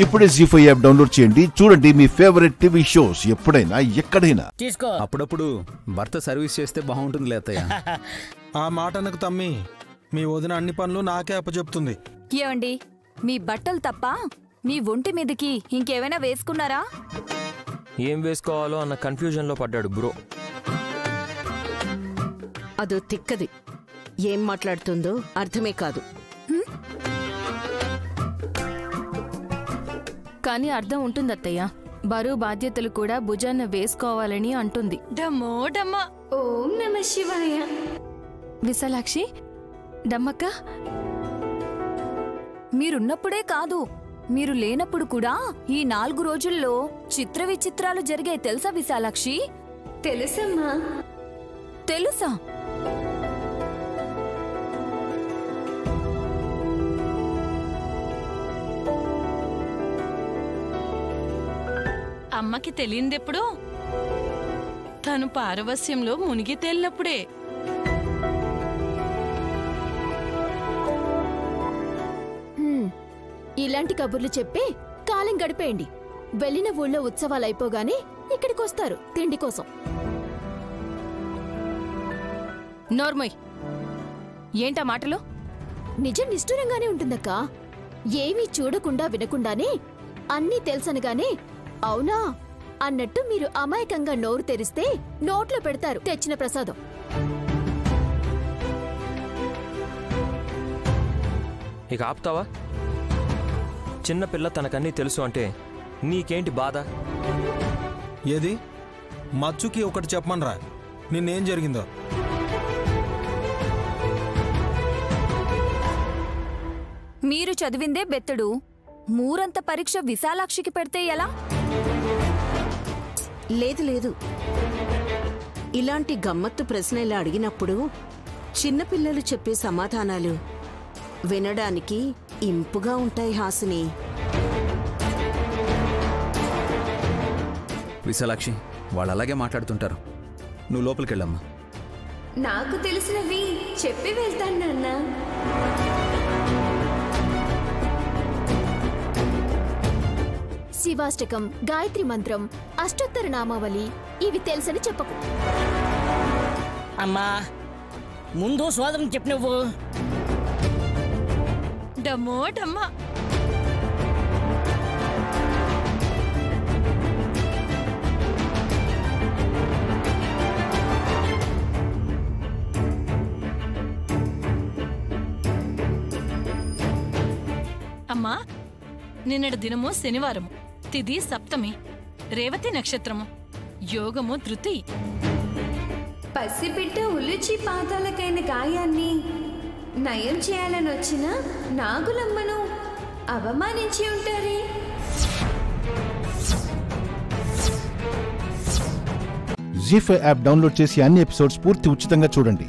ఇప్పుడే జీ5 app download చేయండి. చూడండి మీ ఫేవరెట్ టీవీ షోస్ ఎప్పుడైనా ఎక్కడైనా. తీసుకో. అప్పుడప్పుడు భర్త సర్వీస్ చేస్తే బాగుంటుంది లేతయ్య. ఆ మాట నాకు తమ్మి, మీ వదిన అన్ని పనులు నాకే అప్పచెప్తుంది. ఏమండి, మీ బట్టలు తప్ప మీ ఒంటి మీదకి ఇంకేమైనా వేసుకున్నారా? ఏం వేసుకోవాలో అన్న కన్ఫ్యూజన్ లో పడ్డాడు బ్రో. అదో తిక్కది, ఏం మాట్లాడుతుందో అర్థమే కాదు. కానీ అర్థం ఉంటుంది అత్తయ్య. బరువు బాధ్యతలు కూడా భుజాన్న వేసుకోవాలని అంటుంది. డమ్మో డమ్మ. ఓం నమ శివాయ. విశాలాక్షి, డమ్మక్క, మీరున్నప్పుడే కాదు, మీరు లేనప్పుడు కూడా ఈ 4 రోజుల్లో చిత్ర విచిత్రాలు జరిగాయి తెలుసా విశాలాక్షి? తెలుసమ్మా. తెలుసా? అమ్మకి తెలియందెప్పుడు? తను పారవస్యంలో మునిగి తేలినప్పుడే. ఇలాంటి కబుర్లు చెప్పి కాలం గడిపేయండి. వెళ్ళిన ఊళ్ళో ఉత్సవాలైపోగానే ఇక్కడికొస్తారు తిండి కోసం. నోర్మయ్, ఏంటా మాటలు? నిజం నిష్ఠురంగానే ఉంటుందక్కా. ఏమీ చూడకుండా వినకుండానే అన్నీ తెలుసనగానే అవునా అన్నట్టు మీరు అమాయకంగా నోరు తెరిస్తే నోట్లో పెడతారు తెచ్చిన ప్రసాదం. ఇక ఆపుతావా? చిన్నపిల్ల తనకన్నీ తెలుసు అంటే నీకేంటి బాధ? ఏది మచ్చుకి ఒకటి చెప్పమనరా, నిన్నేం జరిగిందో. మీరు చదివిందే బెత్తడు, మూరంత పరీక్ష విశాలాక్షికి పెడితే ఎలా? లేదు లేదు, ఇలాంటి గమ్మత్తు ప్రశ్నలు అడిగినప్పుడు చిన్నపిల్లలు చెప్పే సమాధానాలు వినడానికి ఇంపుగా ఉంటాయి హాసిని. విశాలాక్షి, వాళ్ళు అలాగే మాట్లాడుతుంటారు. నువ్వు లోపలికెళ్ళమ్మా. నాకు తెలిసినవి చెప్పి వెళ్తాను నాన్న. శివాష్టకం, గాయత్రి మంత్రం, అష్టోత్తర నామావళి ఇవి తెలుసని చెప్పకు. అమ్మా, ముందు సోదరం చెప్పు నువ్వు. డమ్మో డమ్మ. అమ్మా, నిన్నటి దినము శనివారము, తిథి సప్తమి, రేవతి నక్షత్రము, యోగము ధృతి. పసిబిడ్డ ఉల్లుచి పాదాలకైన గాయాన్ని నయం చేయాలని వచ్చిన నాగులమ్మను అవమానించి ఉంటారే. జీ5 యాప్ డౌన్లోడ్ చేసి అన్ని ఎపిసోడ్స్ పూర్తి ఉచితంగా చూడండి.